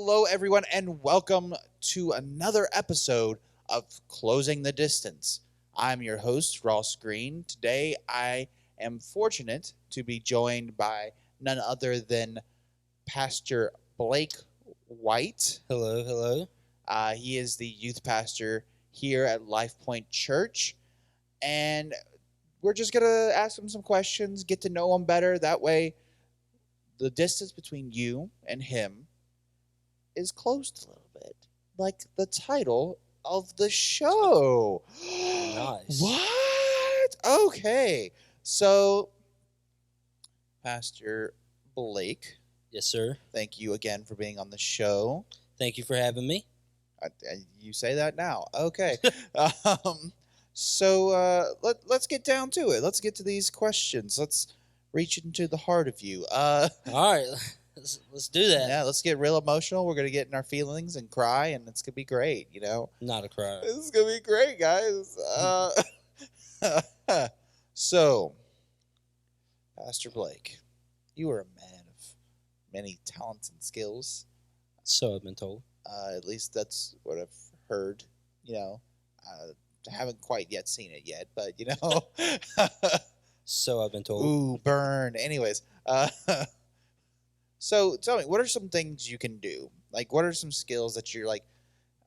Hello, everyone, and welcome to another episode of Closing the Distance. I'm your host, Ross Green. Today, I am fortunate to be joined by none other than Pastor Blake White. Hello, hello. He is the youth pastor here at Life Point Church, and we're just going to ask him some questions, get to know him better. That way, the distance between you and him is closed a little bit, like the title of the show. Nice. What? Okay. So, Pastor Blake, Yes, sir. thank you again for being on the show. Thank you for having me. You say that now. Okay. Let's get down to it. Let's get to these questions. Let's reach into the heart of you. All right, let's do that. Yeah, let's get real emotional. We're gonna get in our feelings and cry, and it's gonna be great. Not a cry. This is gonna be great, guys. So, Pastor Blake, you are a man of many talents and skills. So I've been told. At least that's what I've heard. I haven't quite yet seen it yet, but So I've been told. ooh, burn. Anyways, so tell me, what are some things you can do? Like, what are some skills that you're like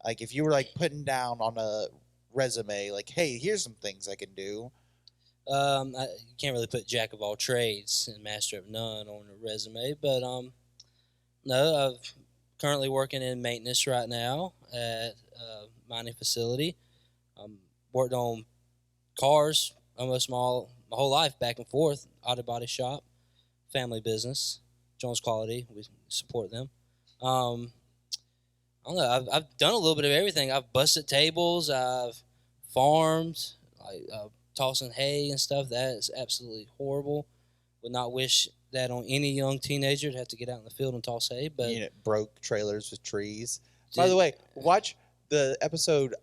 if you were like putting down on a resume, like, hey, here's some things I can do. You can't really put jack of all trades and master of none on a resume, but no, I'm currently working in maintenance right now at a mining facility. Worked on cars almost my whole life, back and forth. Auto body shop, family business, Jones Quality. We support them. I don't know. I've done a little bit of everything. I've busted tables. I've farmed, like tossing hay and stuff. That is absolutely horrible. Would not wish that on any young teenager to have to get out in the field and toss hay. But Broke trailers with trees. By the way, watch the episode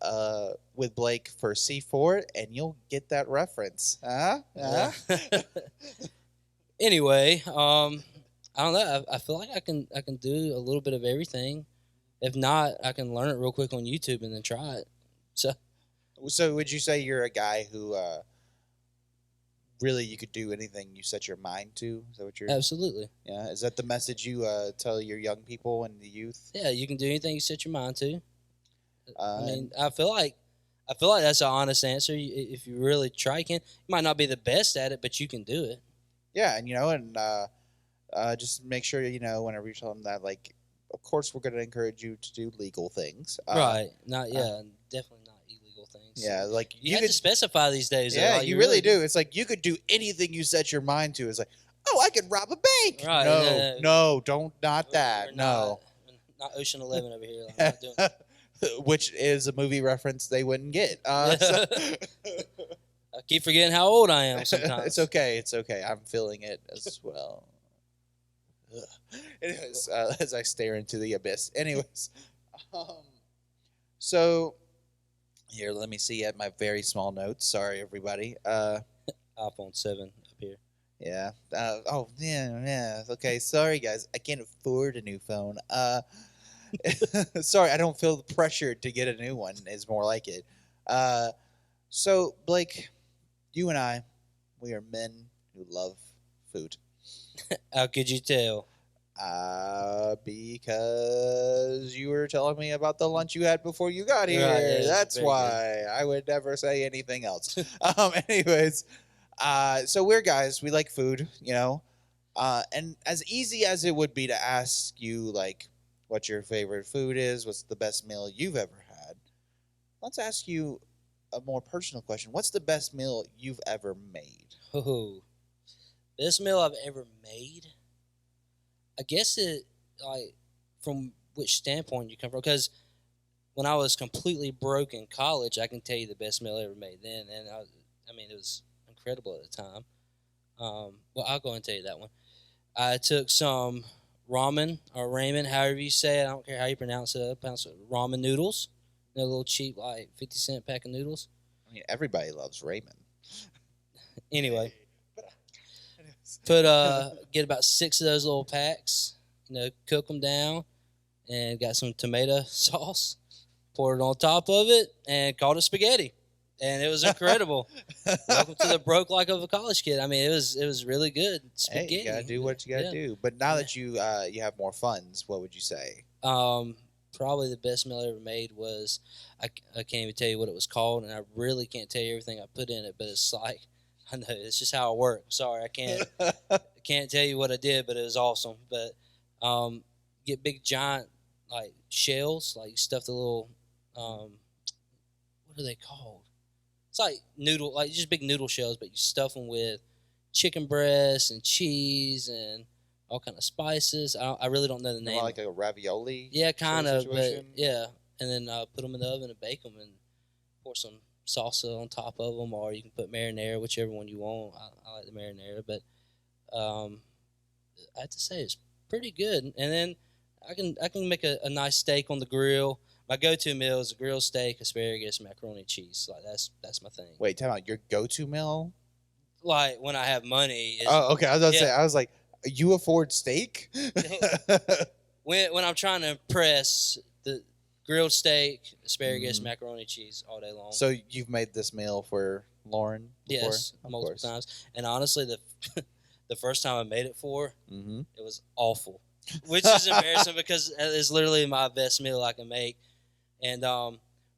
with Blake for C4, and you'll get that reference. Anyway, I don't know. I feel like I can do a little bit of everything. If not, I can learn it real quick on YouTube and then try it. So would you say you're a guy who really you could do anything you set your mind to? Is that what you're? Absolutely. Yeah. Is that the message you tell your young people and the youth? Yeah, you can do anything you set your mind to. I mean, I feel like that's an honest answer. If you really try, you can. You might not be the best at it, but you can do it. Yeah, and just make sure whenever you tell them that, like, of course we're going to encourage you to do legal things. Right? Definitely not illegal things. Yeah, like you have to specify these days. Yeah, like, you really do. It's like you could do anything you set your mind to. It's like, oh, I could rob a bank. Right? No, don't not that. No, not Ocean 11 over here. I'm not doing it. Which is a movie reference they wouldn't get. I keep forgetting how old I am sometimes. It's okay. It's okay. I'm feeling it as well. Anyways, as I stare into the abyss. Anyways, so here, let me see at my very small notes. Sorry, everybody. iPhone 7 up here. Yeah. Yeah. Okay. Sorry, guys. I can't afford a new phone. Sorry, I don't feel the pressure to get a new one. Is more like it. So Blake, you and I, we are men who love food. How could you tell? Because you were telling me about the lunch you had before you got here. Right, That's why I would never say anything else. Anyways, so we're guys. We like food, and as easy as it would be to ask you, like, what your favorite food is, what's the best meal you've ever had, let's ask you a more personal question. What's the best meal you've ever made? Oh, best meal I've ever made? I guess it, like, from which standpoint you come from. Because when I was completely broke in college, I can tell you the best meal I ever made then. And I mean, it was incredible at the time. Well, I'll go and tell you that one. I took some ramen or ramen, however you say it. I don't care how you pronounce it. I pronounce it ramen noodles. A little cheap, like 50-cent pack of noodles. I mean, everybody loves ramen. Anyway, get about 6 of those little packs. Cook them down, and got some tomato sauce, poured it on top of it, and called it spaghetti. And it was incredible. Welcome to the broke life of a college kid. I mean, it was really good Hey, you gotta spaghetti. do what you gotta Yeah. do. But now And that you have more funds, what would you say? Probably the best meal I ever made was I can't even tell you what it was called, and I really can't tell you everything I put in it. But it's like I know it's just how I work. Sorry, I can't tell you what I did, but it was awesome. But get big giant like shells, like stuff the little what are they called? It's like noodle, like just big noodle shells, but you stuff them with chicken breast and cheese and all kind of spices. I really don't know the name. Like a ravioli? Yeah, sort kind of, but situation? yeah. And then put them in the oven and bake them and pour some salsa on top of them, or you can put marinara, whichever one you want. I like the marinara, but I have to say it's pretty good. And then I can make a nice steak on the grill. My go-to meal is a grilled steak, asparagus, macaroni, and cheese. Like that's my thing. Wait, tell me, your go-to meal? Like when I have money. Oh, okay. I was about to yeah. say, I was like, you afford steak? When I'm trying to impress, the grilled steak, asparagus, Mhm. macaroni, cheese all day long. So you've made this meal for Lauren before? Yes, Of multiple course. times. And honestly, the first time I made it for, Mm-hmm. it was awful, which is embarrassing because it's literally my best meal I can make. And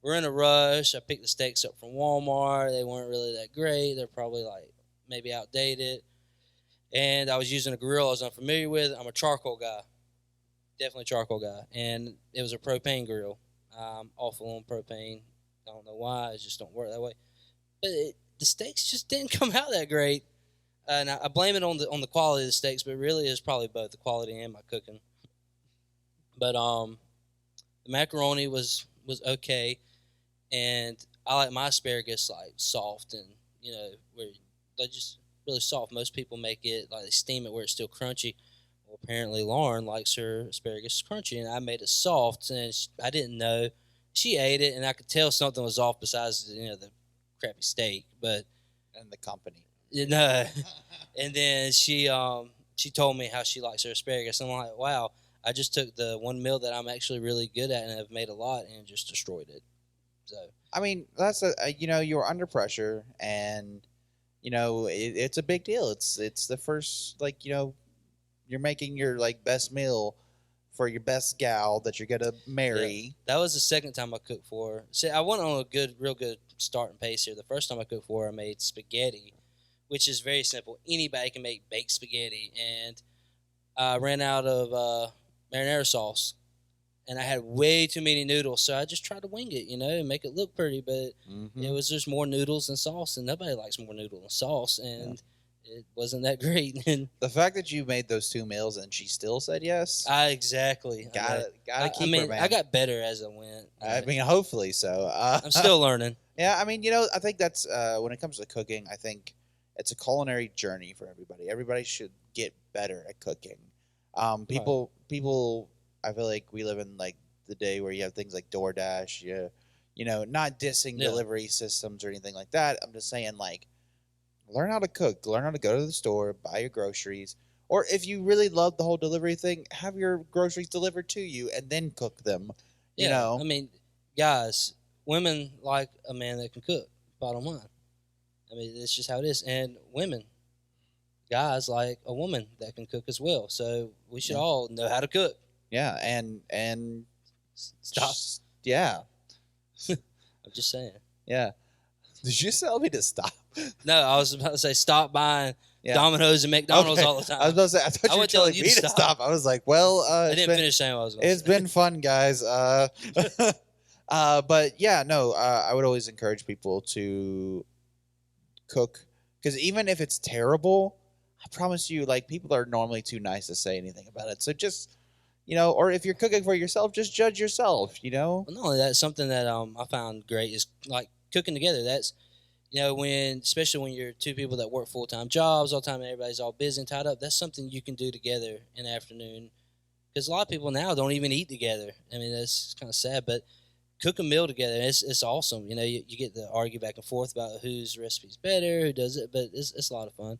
we're in a rush. I picked the steaks up from Walmart. They weren't really that great. They're probably like maybe outdated. And I was using a grill I was unfamiliar with. I'm a charcoal guy, definitely charcoal guy. And it was a propane grill. I'm awful on propane. I don't know why. It just don't work that way. But the steaks just didn't come out that great. And I blame it on the quality of the steaks, but really it's probably both the quality and my cooking. But the macaroni was okay, and I like my asparagus like soft and where they just really soft. Most people make it like they steam it where it's still crunchy. Well, apparently Lauren likes her asparagus crunchy, and I made it soft, and I didn't know. She ate it, and I could tell something was off besides the crappy steak, but And the company. and then she told me how she likes her asparagus. I'm like, wow, I just took the one meal that I'm actually really good at and have made a lot and just destroyed it. So I mean, that's you're under pressure, and it's a big deal. It's the first, like, you're making your like best meal for your best gal that you're gonna marry. that was the second time I cooked for her. See, I went on a real good starting pace here. The first time I cooked for her, I made spaghetti, which is very simple. Anybody can make baked spaghetti, and I ran out of marinara sauce, and I had way too many noodles, so I just tried to wing it, and make it look pretty, but Mm-hmm. it was just more noodles and sauce, and nobody likes more noodles and sauce, and it wasn't that great. And The fact that you made those two meals and she still said yes, exactly. gotta keep her, man. I got better as I went. I mean, hopefully so. I'm still learning. Yeah, I mean, I think that's when it comes to cooking, I think it's a culinary journey for everybody. Everybody should get better at cooking. People, I feel like we live in like the day where you have things like DoorDash. Not dissing Yeah. delivery systems or anything like that. I'm just saying, like, learn how to cook. Learn how to go to the store, buy your groceries, or if you really love the whole delivery thing, have your groceries delivered to you and then cook them. Yeah, I mean, guys, women like a man that can cook. Bottom line, I mean, it's just how it is. And women, guys like a woman that can cook as well. So we should Yeah. all know how to cook. Yeah, and Stop. Yeah, I'm just saying. yeah. Did you tell me to stop? No, I was about to say stop buying Yeah. Domino's and McDonald's Okay. all the time. I was about to say, I thought I you were wasn't telling telling you me to to stop. stop. I was like, well, I it's didn't been, finish saying what I was going to it's say. been fun, guys. But yeah, no, I would always encourage people to cook, because even if it's terrible, I promise you, like, people are normally too nice to say anything about it. So just, or if you're cooking for yourself, just judge yourself, Well, not only that, something that I found great is like cooking together. That's especially when you're two people that work full-time jobs all the time and everybody's all busy and tied up. That's something you can do together in the afternoon, because a lot of people now don't even eat together. I mean, that's kind of sad, but cook a meal together. It's awesome. You get to argue back and forth about whose recipe's better, who does it, but it's a lot of fun.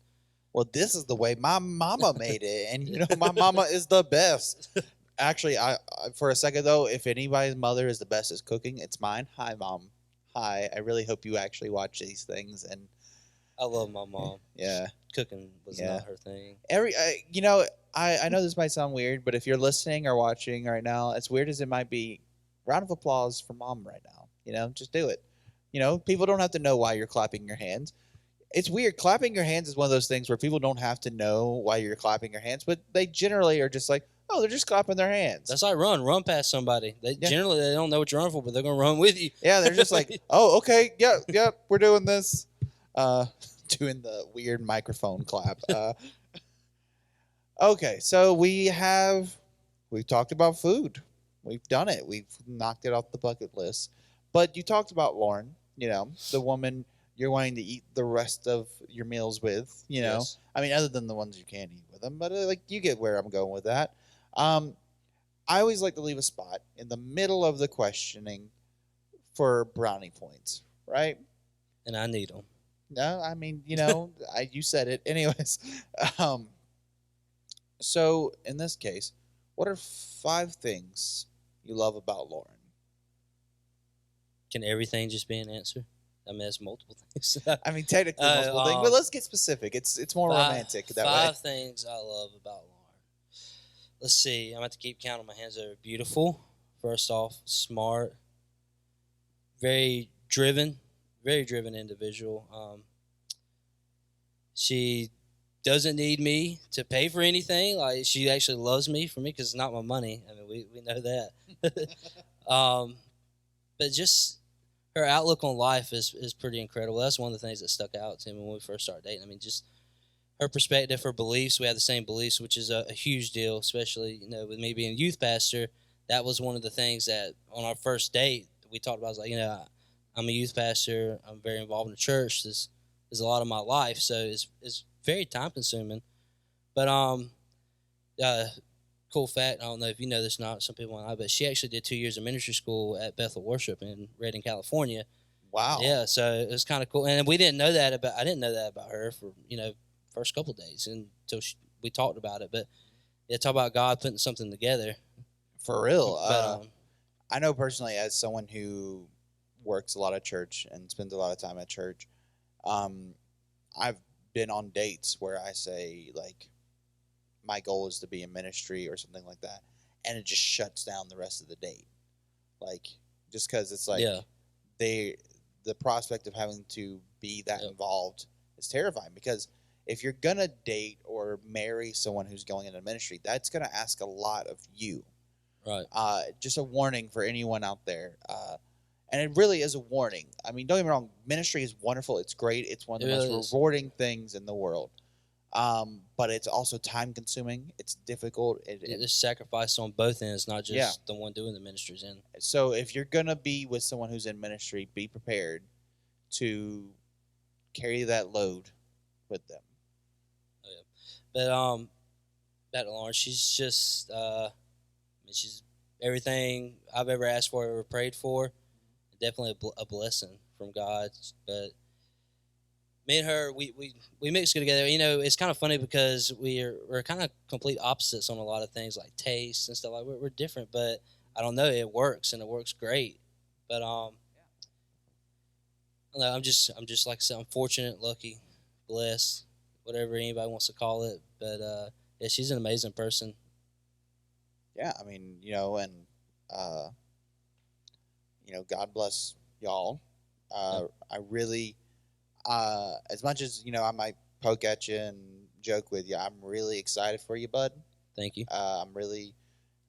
Well, this is the way my mama made it, and my mama is the best. Actually, for a second though, if anybody's mother is the best at cooking, it's mine. Hi, mom. Hi. I really hope you actually watch these things. And I love my mom. yeah, Cooking was yeah. not her thing. I know this might sound weird, but if you're listening or watching right now, as weird as it might be, round of applause for mom right now. Just do it. People don't have to know why you're clapping your hands. It's weird. Clapping your hands is one of those things where people don't have to know why you're clapping your hands, but they generally are just like, oh, they're just clapping their hands. That's like run past somebody. They Yeah. generally they don't know what you're running for, but they're gonna run with you. Yeah, they're just like, oh, okay, yeah, we're doing this. Doing the weird microphone clap. Okay, so we've talked about food. We've done it. We've knocked it off the bucket list. But you talked about Lauren, the woman you're wanting to eat the rest of your meals with, Yes. I mean, other than the ones you can't eat with them, but like you get where I'm going with that. Um, I always like to leave a spot in the middle of the questioning for brownie points, right? And I need them. No, I mean, you said it. Anyways, um, so in this case, what are 5 things you love about Lauren? Can everything just be an answer? I mean, that's multiple things. I mean, technically multiple things, but let's get specific. It's more romantic that way. 5 things I love about Lauren. Let's see. I'm going to have to keep counting my hands over. Beautiful, first off. Smart. Very driven individual. She doesn't need me to pay for anything. Like, she actually loves me for me because it's not my money. I mean, we know that. But just her outlook on life is pretty incredible. That's one of the things that stuck out to me when we first started dating. I mean, just her perspective, her beliefs. We have the same beliefs, which is a huge deal, especially with me being a youth pastor. That was one of the things that on our first date we talked about. I was like, I'm a youth pastor. I'm very involved in the church. This is a lot of my life, so it's very time consuming. But cool fact. I don't know if you know this or not. Some people might, but she actually did 2 years of ministry school at Bethel Worship in Redding, California. Wow. Yeah, so it was kind of cool, and we didn't know that about. I didn't know that about her for first couple of days until we talked about it. But yeah, talk about God putting something together. For real. But I know personally, as someone who works a lot at church and spends a lot of time at church, I've been on dates where I say, like, my goal is to be in ministry or something like that, and it just shuts down the rest of the date. Like, just because it's like the prospect of having to be that involved is terrifying, because if you're gonna date or marry someone who's going into ministry, that's gonna ask a lot of you. Right. Just a warning for anyone out there. And it really is a warning. I mean, don't get me wrong. Ministry is wonderful. It's great. It's one of the most rewarding things in the world. But it's also time consuming. It's difficult. There's sacrifice on both ends, not just the one doing the ministry's in. So if you're going to be with someone who's in ministry, be prepared to carry that load with them. Oh, yeah. But back to Lauren, she's just she's everything I've ever asked for, ever prayed for. Definitely a blessing from God. But me and her, we mix good together. It's kind of funny because we're kind of complete opposites on a lot of things, like taste and stuff. Like we're different, but I don't know, it works, and it works great. But I'm just like I said, I'm fortunate, lucky, blessed, whatever anybody wants to call it. But yeah, she's an amazing person. Yeah, I mean, God bless y'all. I really, as much as I might poke at you and joke with you, I'm really excited for you, bud. Thank you. I'm really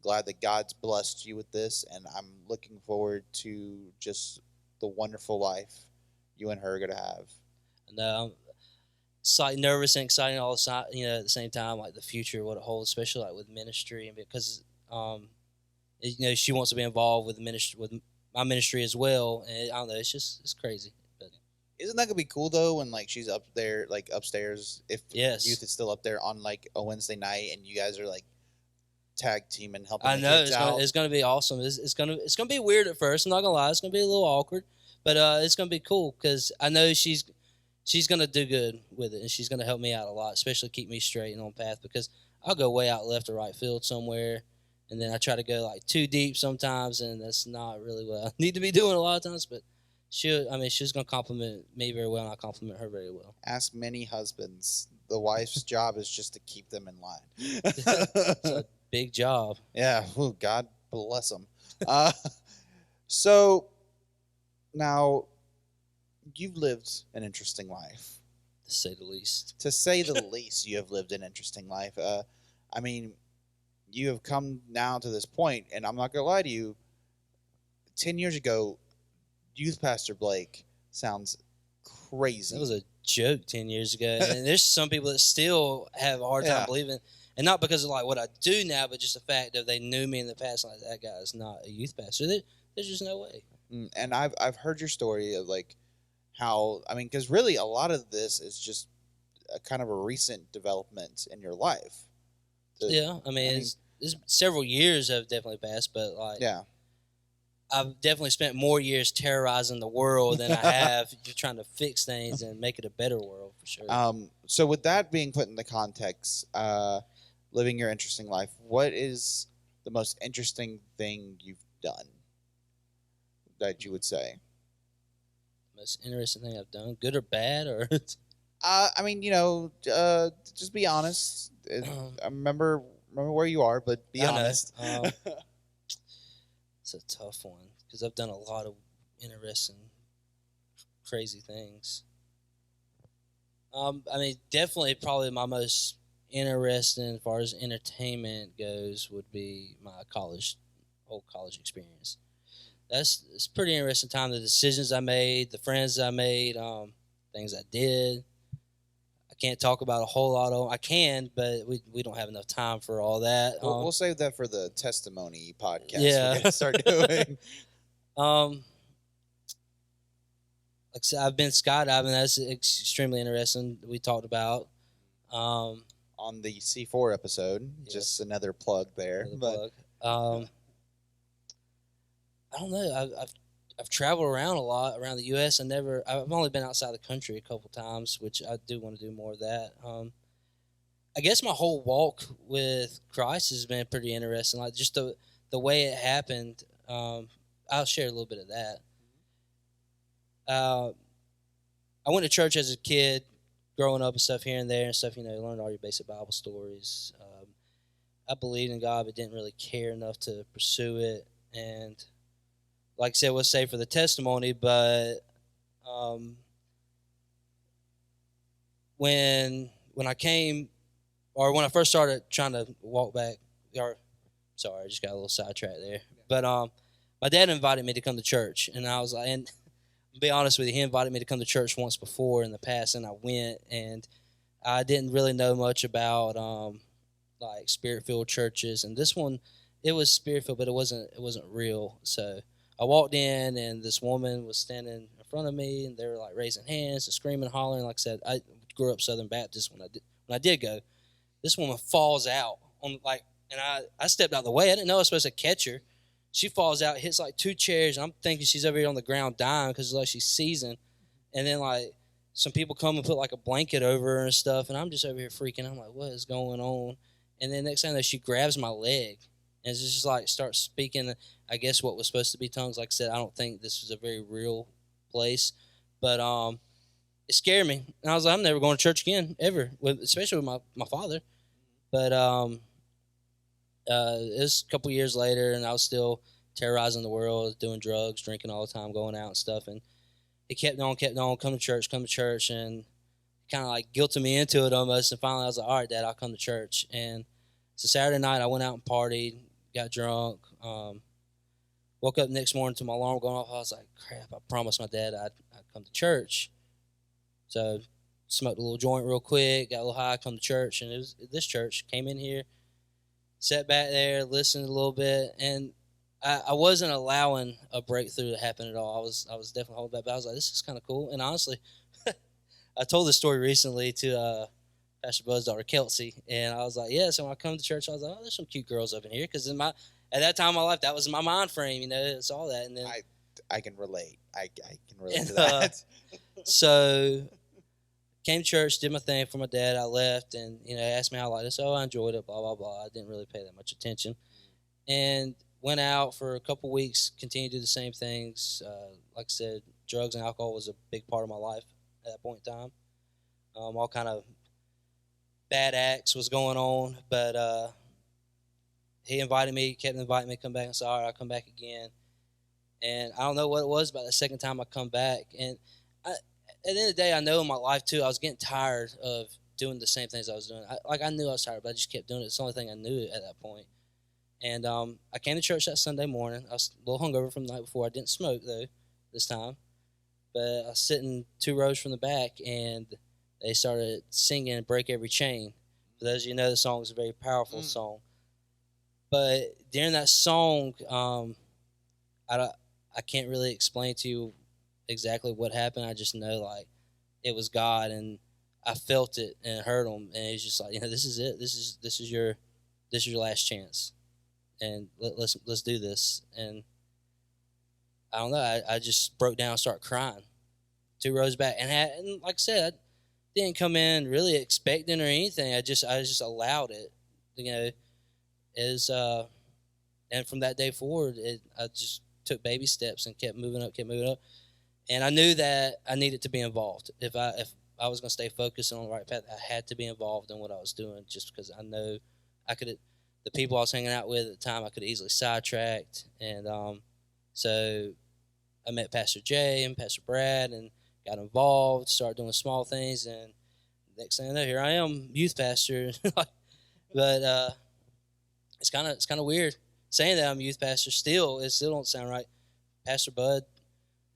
glad that God's blessed you with this, and I'm looking forward to just the wonderful life you and her are gonna have. And I'm slightly nervous and excited all the time. At the same time, like the future, what it holds, especially like with ministry, and because she wants to be involved with ministry, with my ministry as well, and I don't know, it's crazy. But isn't that gonna be cool though, when like she's up there, like upstairs, if youth is still up there on like a Wednesday night, and you guys are like tag team and helping. I know it's gonna be awesome. It's gonna be weird at first. I'm not gonna lie, it's gonna be a little awkward, but it's gonna be cool because I know she's gonna do good with it, and she's gonna help me out a lot, especially keep me straight and on path, because I'll go way out left or right field somewhere, and then I try to go like too deep sometimes, and that's not really what I need to be doing a lot of times. But she's gonna compliment me very well, and I compliment her very well. Ask many husbands. The wife's job is just to keep them in line. It's a big job. Yeah. Oh, God bless them. Uh, so now you've lived an interesting life. To say the least. To say the least, you have lived an interesting life. I mean, you have come now to this point, and I'm not gonna lie to you. 10 years ago, youth pastor Blake sounds crazy. That was a joke 10 years ago, and there's some people that still have a hard time Yeah. believing, and not because of like what I do now, but just the fact that they knew me in the past. Like, that guy is not a youth pastor. There's just no way. And I've heard your story of like how, I mean, because really a lot of this is just a kind of a recent development in your life. Yeah, I mean, it's several years have definitely passed, but like, Yeah. I've definitely spent more years terrorizing the world than I have just trying to fix things and make it a better world for sure. So with that being put into context, living your interesting life, what is the most interesting thing you've done that you would say? Most interesting thing I've done, good or bad, or I mean, just be honest. I remember where you are, but be I know. honest. It's a tough one because I've done a lot of interesting, crazy things. I mean, definitely, probably my most interesting as far as entertainment goes would be my whole college experience. It's a pretty interesting time. The decisions I made, the friends I made, things I did. I can't talk about a whole lot of them. I can, but we don't have enough time for all that. We'll save that for the testimony podcast. Yeah. We're gonna start doing. Like I said, I've been skydiving. That's extremely interesting. We talked about On the C4 episode. Yes. Just another plug there. plug. I don't know. I've traveled around a lot around the U.S. I've only been outside the country a couple times, which I do want to do more of that. I guess my whole walk with Christ has been pretty interesting. Like just the way it happened. I'll share a little bit of that. I went to church as a kid, growing up and stuff here and there and stuff. Learned all your basic Bible stories. I believed in God, but didn't really care enough to pursue it. And like I said, we'll say for the testimony, but when I came, or when I first started trying to walk back, sorry, I just got a little sidetracked there. But my dad invited me to come to church, and I was like, and to be honest with you, he invited me to come to church once before in the past, and I went, and I didn't really know much about like spirit-filled churches, and this one, it was spirit-filled, but it wasn't real. So I walked in, and this woman was standing in front of me, and they were like raising hands and screaming and hollering. Like I said, I grew up Southern Baptist when I did go. This woman falls out and I stepped out of the way. I didn't know I was supposed to catch her. She falls out, hits like two chairs, and I'm thinking she's over here on the ground dying because like she's seizing. And then like some people come and put like a blanket over her and stuff, and I'm just over here freaking. I'm like, what is going on? And then next thing she grabs my leg and it's just like starts speaking, I guess what was supposed to be tongues. Like I said, I don't think this was a very real place, but it scared me. And I was like, I'm never going to church again, ever, especially with my father. But it was a couple years later, and I was still terrorizing the world, doing drugs, drinking all the time, going out and stuff. And it kept on, come to church, and kind of like guilted me into it almost. And finally, I was like, all right, Dad, I'll come to church. And so Saturday night, I went out and partied, got drunk, woke up next morning to my alarm going off. I was like, crap, I promised my dad I'd come to church. So smoked a little joint real quick, got a little high, come to church. And it was this church, came in here, sat back there, listened a little bit, and I wasn't allowing a breakthrough to happen at all. I was definitely holding back, but I was like, this is kind of cool. And honestly, I told this story recently to Pastor Bud's daughter, Kelsey, and I was like, yeah, so when I come to church, I was like, oh, there's some cute girls up in here, because at that time in my life, that was my mind frame, it's all that. And then I can relate. I can relate to that. So came to church, did my thing for my dad. I left, and asked me how I liked it. So I enjoyed it. Blah blah blah. I didn't really pay that much attention. and went out for a couple weeks, continued to do the same things. Like I said, drugs and alcohol was a big part of my life at that point in time. All kind of bad acts was going on, but he invited me, kept inviting me to come back, and said, "All right, I'll come back again." And I don't know what it was about the second time I come back. And at the end of the day, I know in my life too, I was getting tired of doing the same things I was doing. I knew I was tired, but I just kept doing it. It's the only thing I knew at that point. And I came to church that Sunday morning. I was a little hungover from the night before. I didn't smoke though this time, but I was sitting 2 rows from the back, and they started singing "Break Every Chain." For those of you who know, the song is a very powerful song. But during that song, I I can't really explain to you exactly what happened. I just know like it was God, and I felt it and heard Him, and it's just like, this is it. This is your last chance, and let's do this. And I don't know. I just broke down, and started crying, 2 rows back, and like I said, I didn't come in really expecting or anything. I just allowed it, Is and from that day forward, I just took baby steps and kept moving up, and I knew that I needed to be involved. If I was going to stay focused and on the right path, I had to be involved in what I was doing, just because I know I could. The people I was hanging out with at the time, I could easily sidetracked, and so I met Pastor Jay and Pastor Brad, and got involved, started doing small things, and next thing I know, here I am, youth pastor. But it's kind of weird saying that I'm a youth pastor. Still, it still don't sound right. Pastor Bud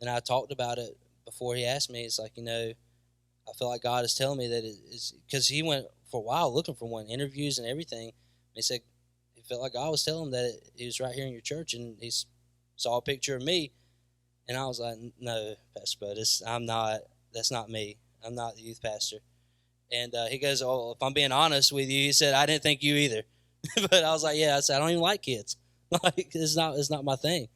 and I talked about it before he asked me. It's like, I feel like God is telling me that it is, because he went for a while looking for one, interviews and everything. And he said he felt like God was telling him that he was right here in your church, and he saw a picture of me, and I was like, no, Pastor Bud, I'm not. That's not me. I'm not the youth pastor. And he goes, oh, if I'm being honest with you, he said, I didn't think you either. But I was like, yeah, I said, I don't even like kids. Like, it's not my thing.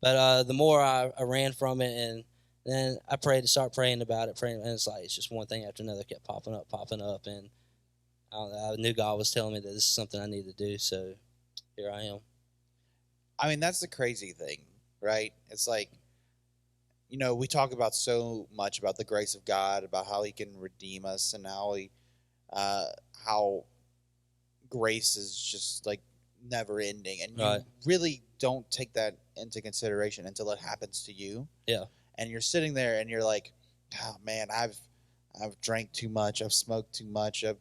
But the more I ran from it, and then I start praying about it, and it's like, it's just one thing after another kept popping up. And I knew God was telling me that this is something I need to do. So here I am. I mean, that's the crazy thing, right? It's like, we talk about so much about the grace of God, about how He can redeem us, and how grace is just like never ending, and you Right. really don't take that into consideration until it happens to you. Yeah. And you're sitting there, and you're like, "Oh man, I've drank too much, I've smoked too much, I've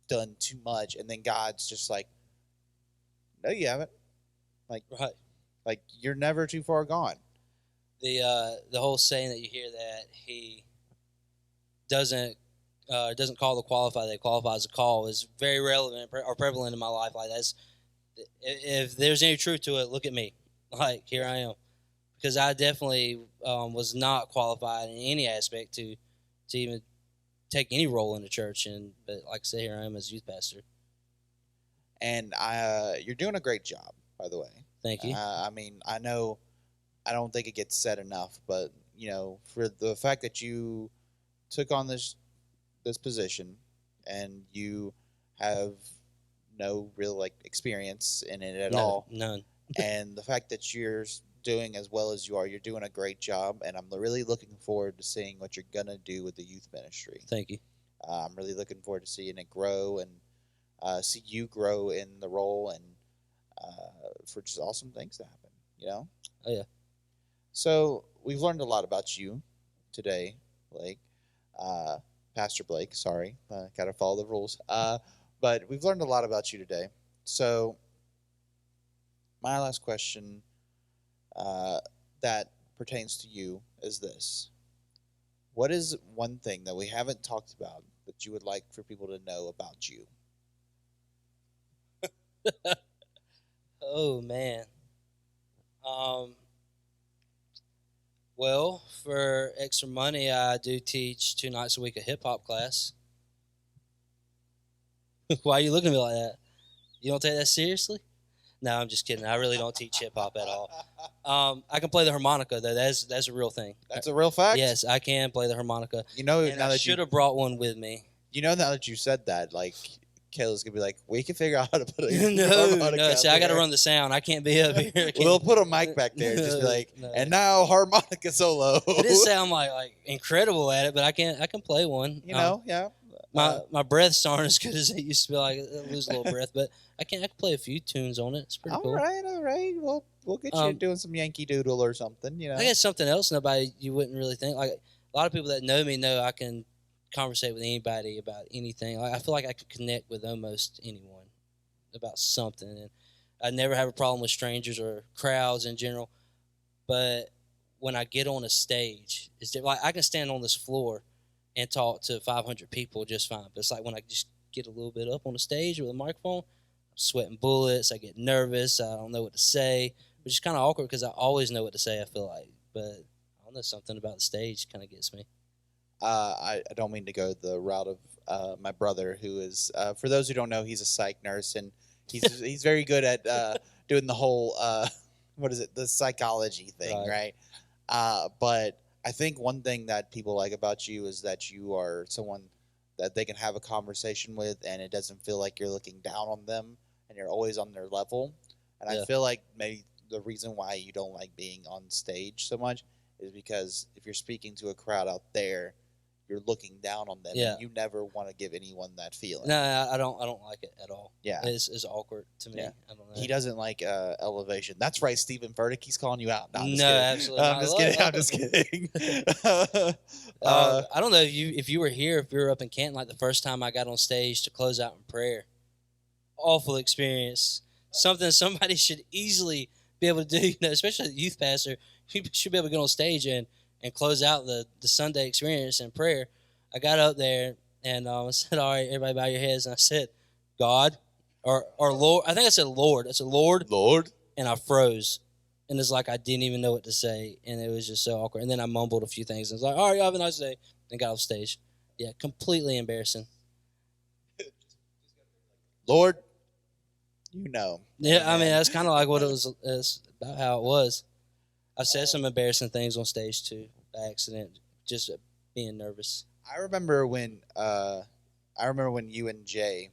done too much," and then God's just like, "No, you haven't. Like, Right. you're never too far gone." The whole saying that you hear that He doesn't call the qualified, that qualifies the call, is very relevant or prevalent in my life. Like, that's, if there's any truth to it, look at me. Like, here I am, because I definitely was not qualified in any aspect to even take any role in the church. But like I said, here I am as youth pastor. And you're doing a great job, by the way. Thank you. I mean, I know, I don't think it gets said enough, but for the fact that you took on this position, and you have no real experience in it at all, None. and the fact that you're doing as well as you are, you're doing a great job, and I'm really looking forward to seeing what you're gonna do with the youth ministry. Thank you. I'm really looking forward to seeing it grow, and see you grow in the role, and for just awesome things to happen. Oh yeah. So we've learned a lot about you today, Blake. Pastor Blake, sorry, got to follow the rules. But we've learned a lot about you today. So my last question that pertains to you is this: what is one thing that we haven't talked about that you would like for people to know about you? Oh man. Well, for extra money, I do teach 2 nights a week a hip hop class. Why are you looking at me like that? You don't take that seriously? No, I'm just kidding. I really don't teach hip hop at all. I can play the harmonica though. That's a real thing. That's a real fact. Yes, I can play the harmonica. You know, And I should have brought one with me. Now that you said that, Kayla's gonna be like, we can figure out how to put a no, harmonica no. up See, I got to here. run the sound. I can't be up here. I Well, they'll can't- put a mic back there, just be No, like, no. and now harmonica solo. It didn't sound like incredible at it, but I can play one. You know, yeah. My breaths aren't as good as it used to be. Like I lose a little breath, but I can play a few tunes on it. It's pretty cool. All right. Well, we'll get you doing some Yankee Doodle or something. You know, I guess something else you wouldn't really think. Like a lot of people that know me know I can conversate with anybody about anything. Like I feel like I can connect with almost anyone about something, and I never have a problem with strangers or crowds in general. But when I get on a stage, like I can stand on this floor and talk to 500 people just fine. But it's like when I just get a little bit up on the stage with a microphone, I'm sweating bullets. I get nervous. I don't know what to say, which is kind of awkward because I always know what to say, I feel like. But I don't know, something about the stage kind of gets me. I don't mean to go the route of my brother, who is, for those who don't know, he's a psych nurse, and he's very good at doing the whole, what is it, the psychology thing, right? But I think one thing that people like about you is that you are someone that they can have a conversation with, and it doesn't feel like you're looking down on them, and you're always on their level. And I feel like maybe the reason why you don't like being on stage so much is because if you're speaking to a crowd out there, you're looking down on them. Yeah. And you never want to give anyone that feeling. No, I don't like it at all. Yeah. It's awkward to me. Yeah. I don't know. He doesn't like elevation. That's right, Stephen Furtick. He's calling you out. No, I'm just No, kidding. absolutely not. I'm just kidding. I'm just kidding. I don't know if you were here, if you were up in Canton, like the first time I got on stage to close out in prayer. Awful experience. Something somebody should easily be able to do, especially the youth pastor. You should be able to get on stage and close out the Sunday experience in prayer. I got up there and I said, all right, everybody bow your heads. And I said, God, or Lord. I think I said Lord. I said, Lord. And I froze. And it's like I didn't even know what to say. And it was just so awkward. And then I mumbled a few things. And I was like, all right, y'all have a nice day. And got off stage. Yeah, completely embarrassing. Lord, you know. Yeah, Amen. I mean, that's kind of like what it was. It's about how it was. I've said some embarrassing things on stage too, by accident, just being nervous. I remember when you and Jay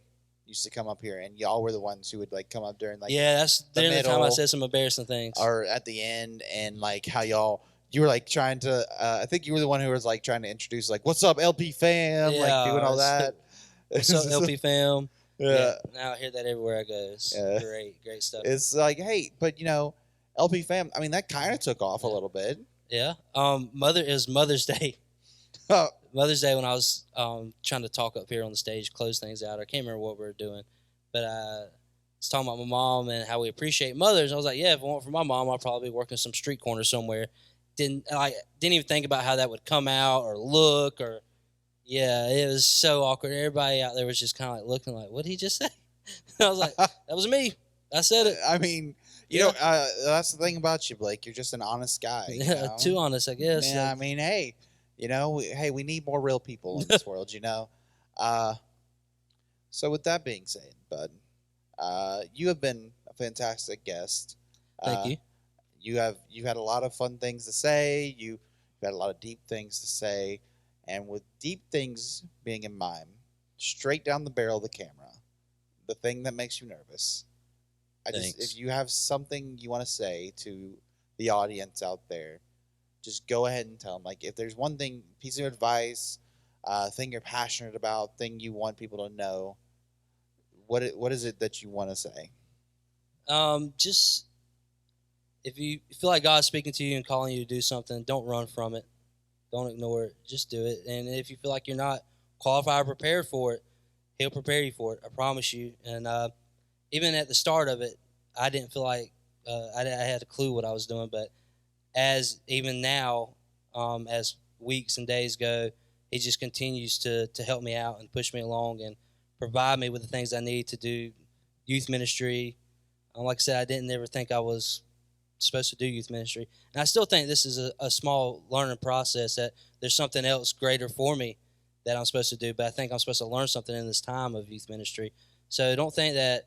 used to come up here, and y'all were the ones who would like come up during like that's the during the time I middle said some embarrassing things. or at the end, and like how you were like trying to. I think you were the one who was like trying to introduce like, "What's up, LP fam?" like doing all that. What's up, LP fam? Yeah. Now I hear that everywhere I go. It's great stuff. It's like, hey, but LP fam. I mean, that kind of took off a little bit. Yeah. It was Mother's Day. Mother's Day when I was trying to talk up here on the stage, close things out. I can't remember what we were doing, but I was talking about my mom and how we appreciate mothers. I was like, yeah, if it weren't for my mom, I'd probably be working some street corner somewhere. Didn't even think about how that would come out or look or. Yeah, it was so awkward. Everybody out there was just kind of like looking like, what did he just say? I was like, that was me. I said it. I mean, that's the thing about you, Blake. You're just an honest guy. Yeah, too honest, I guess. Yeah, I mean, hey, we need more real people in this world, So with that being said, bud, you have been a fantastic guest. Thank you. You've had a lot of fun things to say. You've had a lot of deep things to say. And with deep things being in mind, straight down the barrel of the camera, the thing that makes you nervous. If you have something you want to say to the audience out there, just go ahead and tell them. Like, if there's one thing, piece of advice, thing you're passionate about, thing you want people to know, what is it that you want to say? Just if you feel like God's speaking to you and calling you to do something, don't run from it. Don't ignore it. Just do it. And if you feel like you're not qualified or prepared for it, He'll prepare you for it. I promise you. And even at the start of it, I didn't feel like I had a clue what I was doing. But as even now, as weeks and days go, He just continues to help me out and push me along and provide me with the things I need to do youth ministry. Like I said, I didn't ever think I was supposed to do youth ministry, and I still think this is a small learning process, that there's something else greater for me that I'm supposed to do, but I think I'm supposed to learn something in this time of youth ministry. So don't think that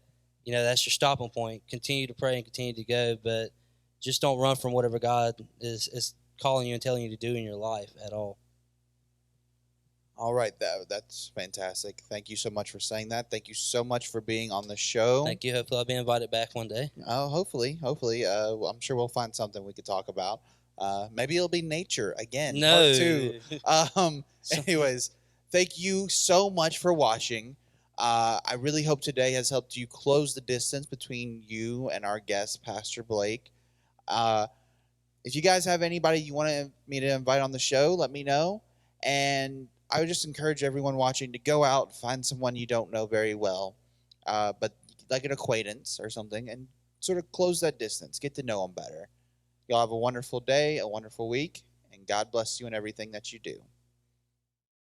that's your stopping point. Continue to pray and continue to go, but just don't run from whatever God is calling you and telling you to do in your life at all. All right, that's fantastic. Thank you so much for saying that. Thank you so much for being on the show. Thank you. Hopefully, I'll be invited back one day. Oh, hopefully. Well, I'm sure we'll find something we could talk about. Maybe it'll be nature again, part two. No. So- Anyways, thank you so much for watching. I really hope today has helped you close the distance between you and our guest, Pastor Blake. Uh, if you guys have anybody you want me to invite on the show, let me know. And I would just encourage everyone watching to go out, find someone you don't know very well, but like an acquaintance or something, and sort of close that distance, get to know them better. Y'all have a wonderful day, a wonderful week, and God bless you in everything that you do.